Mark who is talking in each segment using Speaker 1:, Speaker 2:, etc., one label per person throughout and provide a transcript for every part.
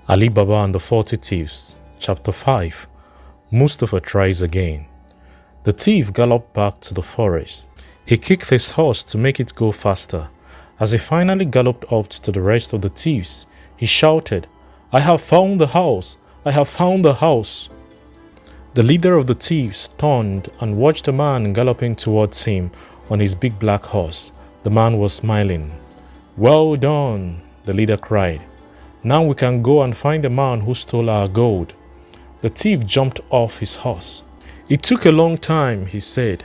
Speaker 1: Ali Baba and the 40 Thieves, Chapter 5. Mustapha tries again. The thief galloped back to the forest. He kicked his horse to make it go faster. As he finally galloped up to the rest of the thieves, he shouted, "I have found the house! I have found the house!" The leader of the thieves turned and watched a man galloping towards him on his big black horse. The man was smiling. "Well done," the leader cried. "Now we can go and find the man who stole our gold." The thief jumped off his horse. "It took a long time," he said.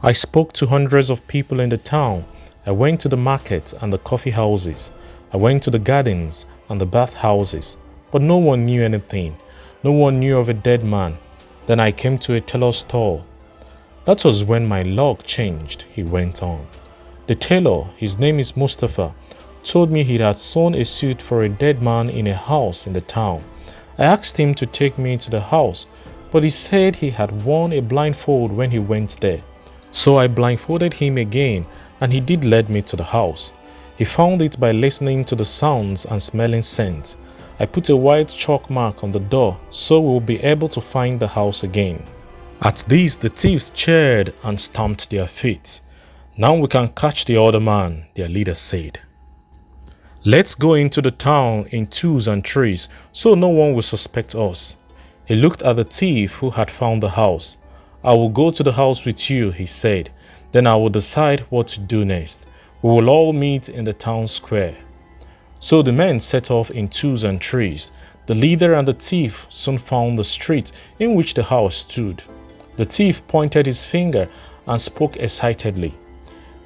Speaker 1: "I spoke to hundreds of people in the town. I went to the market and the coffee houses. I went to the gardens and the bath houses. But no one knew anything. No one knew of a dead man. Then I came to a tailor's store. That was when my luck changed," he went on. "The tailor, his name is Mustapha, told me he had sewn a suit for a dead man in a house in the town. I asked him to take me to the house, but he said he had worn a blindfold when he went there. So I blindfolded him again, and he did lead me to the house. He found it by listening to the sounds and smelling scent. I put a white chalk mark on the door so we'll be able to find the house again." At this, the thieves cheered and stamped their feet. "Now we can catch the other man," their leader said. "Let's go into the town in twos and threes so no one will suspect us." He looked at the thief who had found the house. "I will go to the house with you," he said. "Then I will decide what to do next. We will all meet in the town square." So the men set off in twos and threes. The leader and the thief soon found the street in which the house stood. The thief pointed his finger and spoke excitedly.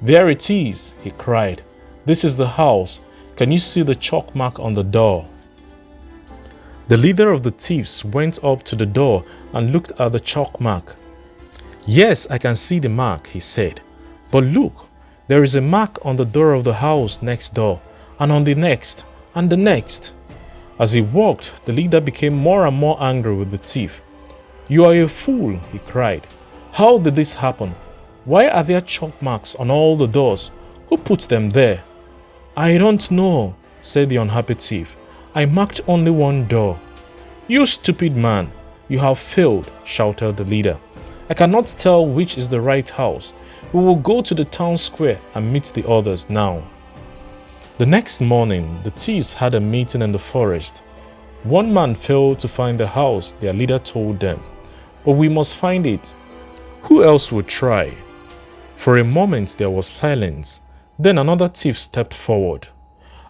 Speaker 1: "There it is," he cried. "This is the house. Can you see the chalk mark on the door?" The leader of the thieves went up to the door and looked at the chalk mark. "Yes, I can see the mark," he said. "But look, there is a mark on the door of the house next door, and on the next, and the next." As he walked, the leader became more and more angry with the thief. "You are a fool," he cried. "How did this happen? Why are there chalk marks on all the doors? Who put them there?" "I don't know," said the unhappy thief. "I marked only one door." "You stupid man, you have failed," shouted the leader. "I cannot tell which is the right house. We will go to the town square and meet the others now." The next morning, the thieves had a meeting in the forest. One man failed to find the house, their leader told them. "But we must find it. Who else would try?" For a moment there was silence. Then another thief stepped forward.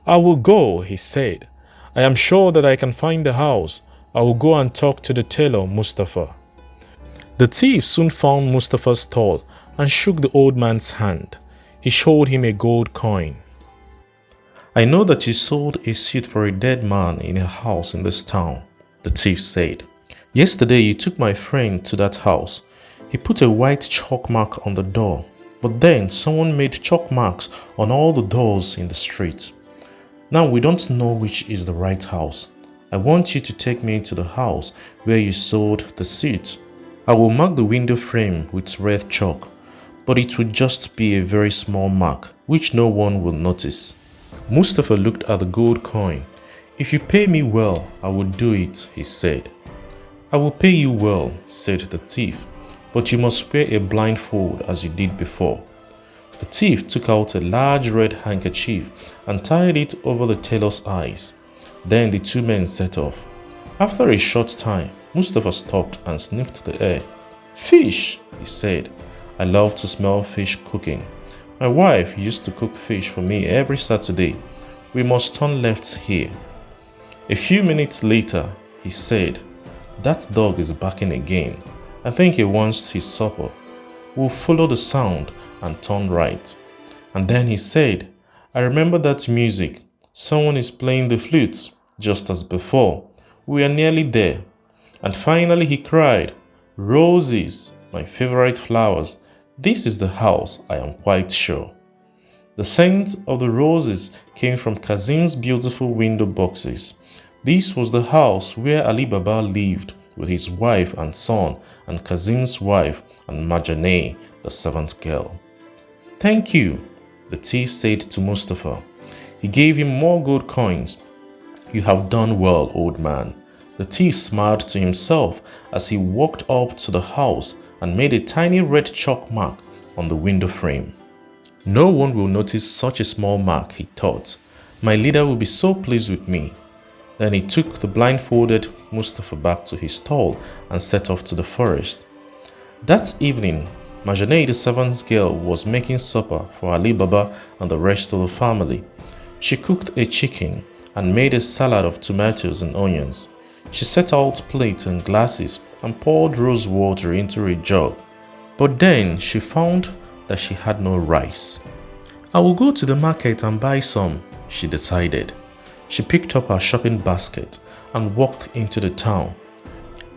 Speaker 1: "I will go," he said. "I am sure that I can find the house. I will go and talk to the tailor, Mustapha." The thief soon found Mustapha's stall and shook the old man's hand. He showed him a gold coin. "I know that you sold a suit for a dead man in a house in this town," the thief said. "Yesterday you took my friend to that house. He put a white chalk mark on the door. But then someone made chalk marks on all the doors in the street. Now we don't know which is the right house. I want you to take me to the house where you sold the suit. I will mark the window frame with red chalk, but it will just be a very small mark, which no one will notice." Mustapha looked at the gold coin. "If you pay me well, I will do it," he said. "I will pay you well," said the thief. "But you must wear a blindfold as you did before." The thief took out a large red handkerchief and tied it over the tailor's eyes. Then the two men set off. After a short time, Mustapha stopped and sniffed the air. "Fish," he said. "I love to smell fish cooking. My wife used to cook fish for me every Saturday. We must turn left here." A few minutes later, he said, "That dog is barking again. I think he wants his supper. We'll follow the sound and turn right." And then he said, "I remember that music. Someone is playing the flute, just as before. We are nearly there." And finally he cried, "Roses, my favorite flowers. This is the house, I am quite sure." The scent of the roses came from Kazim's beautiful window boxes. This was the house where Ali Baba lived with his wife and son, and Kazim's wife, and Marjaneh, the servant girl. "Thank you," the thief said to Mustapha. He gave him more gold coins. "You have done well, old man." The thief smiled to himself as he walked up to the house and made a tiny red chalk mark on the window frame. "No one will notice such a small mark," he thought. "My leader will be so pleased with me." Then he took the blindfolded Mustapha back to his stall and set off to the forest. That evening, Marjaneh, the servant's girl, was making supper for Ali Baba and the rest of the family. She cooked a chicken and made a salad of tomatoes and onions. She set out plates and glasses and poured rose water into a jug. But then she found that she had no rice. "I will go to the market and buy some," she decided. She picked up her shopping basket and walked into the town.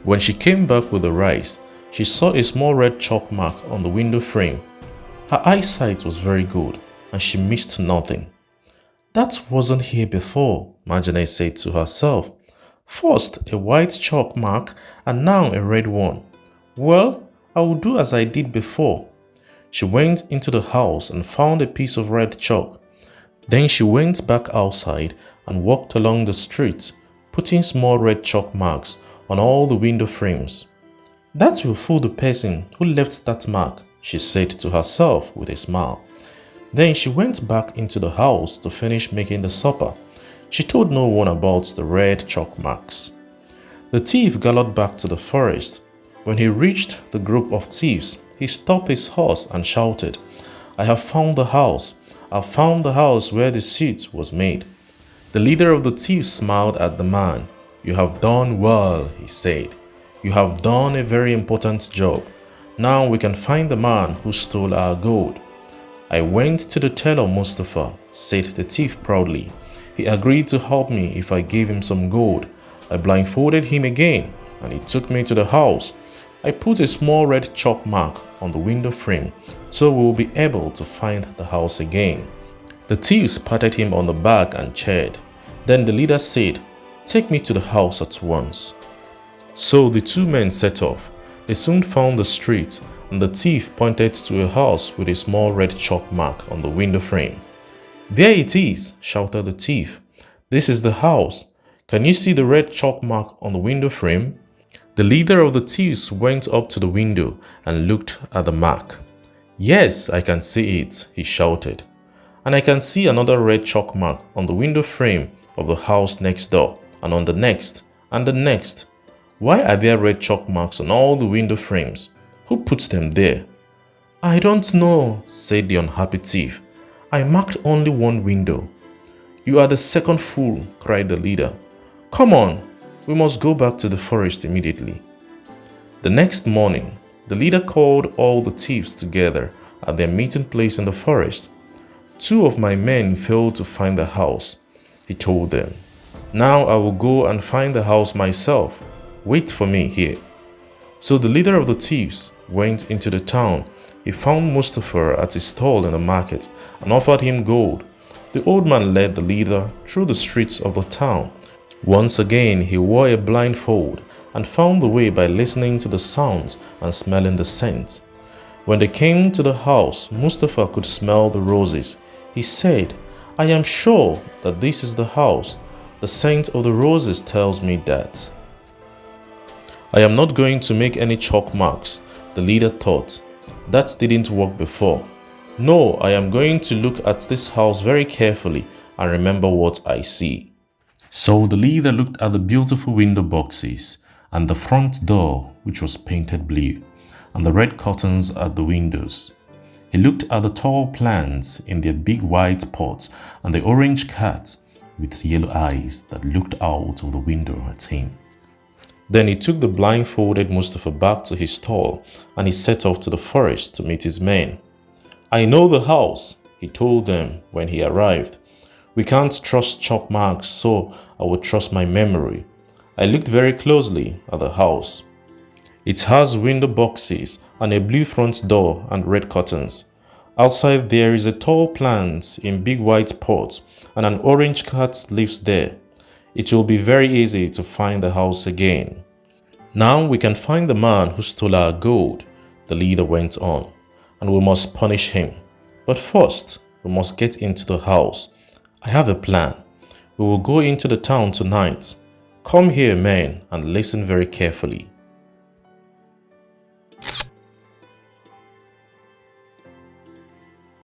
Speaker 1: When she came back with the rice, she saw a small red chalk mark on the window frame. Her eyesight was very good and she missed nothing. "That wasn't here before," Marjaneh said to herself. "First a white chalk mark and now a red one. Well, I will do as I did before." She went into the house and found a piece of red chalk. Then she went back outside and walked along the street, putting small red chalk marks on all the window frames. "That will fool the person who left that mark," she said to herself with a smile. Then she went back into the house to finish making the supper. She told no one about the red chalk marks. The thief galloped back to the forest. When he reached the group of thieves, he stopped his horse and shouted, "I have found the house. I found the house where the seat was made." The leader of the thieves smiled at the man. "You have done well," he said. "You have done a very important job. Now we can find the man who stole our gold." "I went to the tailor Mustapha," said the thief proudly. "He agreed to help me if I gave him some gold. I blindfolded him again, and he took me to the house. I put a small red chalk mark on the window frame, so we will be able to find the house again." The thieves patted him on the back and cheered. Then the leader said, "Take me to the house at once." So the two men set off. They soon found the street, and the thief pointed to a house with a small red chalk mark on the window frame. "There it is," shouted the thief. "This is the house. Can you see the red chalk mark on the window frame?" The leader of the thieves went up to the window and looked at the mark. "Yes, I can see it," he shouted. "And I can see another red chalk mark on the window frame of the house next door, and on the next, and the next. Why are there red chalk marks on all the window frames? Who puts them there?" "I don't know," said the unhappy thief. "I marked only one window." "You are the second fool," cried the leader. "Come on, we must go back to the forest immediately." The next morning, the leader called all the thieves together at their meeting place in the forest. "Two of my men failed to find the house," he told them. "Now I will go and find the house myself. Wait for me here." So the leader of the thieves went into the town. He found Mustapha at his stall in the market and offered him gold. The old man led the leader through the streets of the town. Once again he wore a blindfold and found the way by listening to the sounds and smelling the scent. When they came to the house, Mustapha could smell the roses. He said, "I am sure that this is the house. The scent of the roses tells me that." "I am not going to make any chalk marks," the leader thought. "That didn't work before. No, I am going to look at this house very carefully and remember what I see." So the leader looked at the beautiful window boxes and the front door, which was painted blue, and the red curtains at the windows. He looked at the tall plants in their big white pots and the orange cat with yellow eyes that looked out of the window at him. Then he took the blindfolded Mustapha back to his stall and he set off to the forest to meet his men. "I know the house," he told them when he arrived. "We can't trust chalk marks, so I will trust my memory." I looked very closely at the house. It has window boxes and a blue front door and red curtains. Outside there is a tall plant in big white pots and an orange cat lives there. It will be very easy to find the house again. Now we can find the man who stole our gold, the leader went on, and we must punish him. But first, we must get into the house. I have a plan. We will go into the town tonight. Come here, men, and listen very carefully.